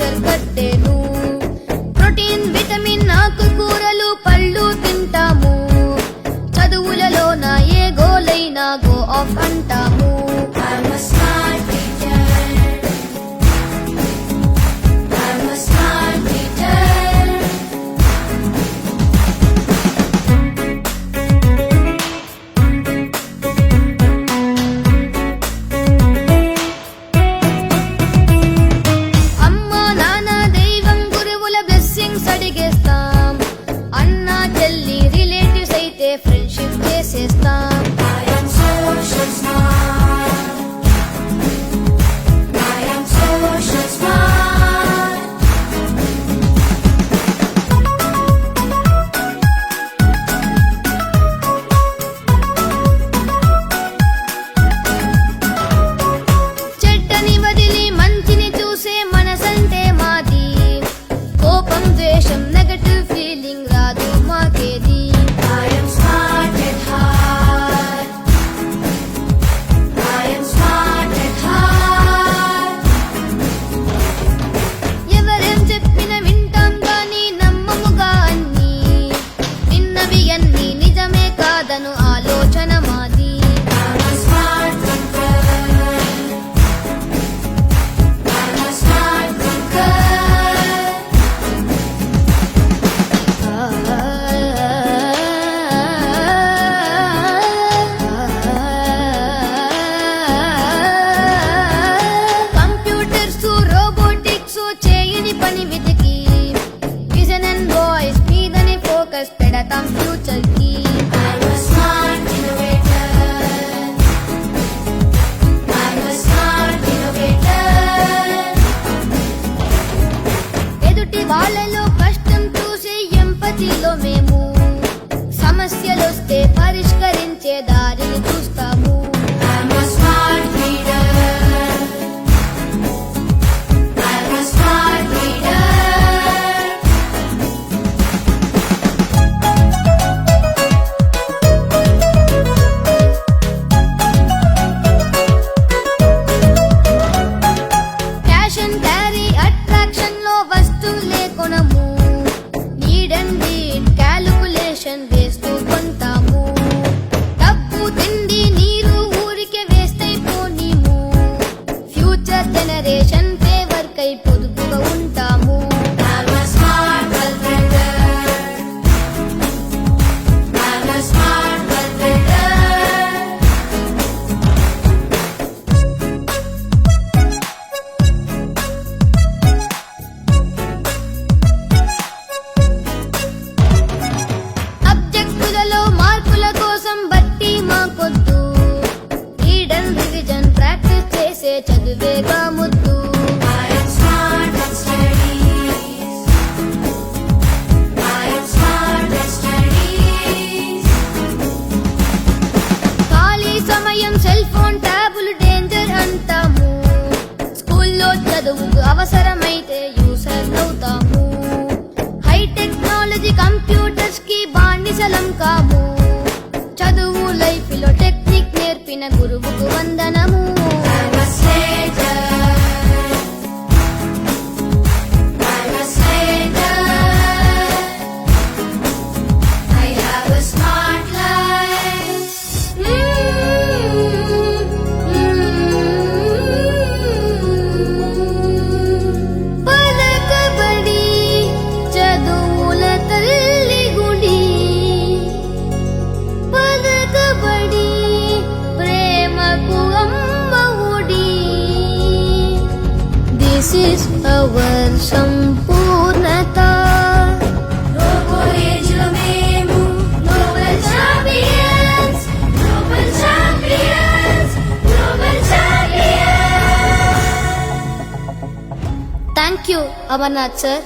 Future కట్టేను. Protein vitamin ఆకుకూరలు పళ్ళు తింటాము. చదువులలోన ఏ గోలైనా గో ఆఫ్ అంటాము. ఫ్రెండ్షిప్ చేసేస్తాం. చెడ్డని వదిలి మంచిని చూసే మనసంటే మాది. కోపం ద్వేషం నెగటివ్ ఫీలింగ్ రాదు మాకేది. ఆలోచన మాది. కంప్యూటర్స్ రోబోటిక్స్ చేయని పని వెతికి విజన్ అండ్ వాయిస్ మీదనే ఫోకస్ పెడతాం ఫ్యూచర్ కి. వాళ్ళలో కష్టం చూసి ఎంపతిలో మేము సమస్యలొస్తే పరిష్కరించే దారిని చూస్తాము. క్యాష్ అండ్ క్యారీ అట్రాక్షన్ లో వస్తువులే కొనము. నీడ్ అండ్ నీడ్ క్యాలిక్యులేషన్ వేస్తూ కొంటాము. డబ్బు తిండి నీరు ఊరికే వేస్ట్ అయిపోనీము. ఫ్యూచర్ జనరేషన్ ఫేవర్ కై పొదుపుగా ఉంటాము. మార్కుల కోసం బట్టి మాకొద్దు. రీడ్ అండ్ రివిజన్ ప్రాక్టీస్ చేసే చదువేగా ముద్దు. ఖాళీ సమయం సెల్ ఫోన్ ట్యాబులు డేంజర్ అంటాము. స్కూల్లో చదువుకు అవసరమైతే యూసర్ అవుతాము. హై టెక్నాలజీ కంప్యూటర్స్ కి బానిసలం కాము. చదువు లైఫ్ లో టెక్నిక్ నేర్పిన గురువుకు వందనము. పలకబడి చదువుల తల్లి గుడి. పలకబడి ప్రేమకు అమ్మ ఒడి. దిస్ ఇస్ అవర్ సంపూర్ణత. Thank you, Amarnath sir.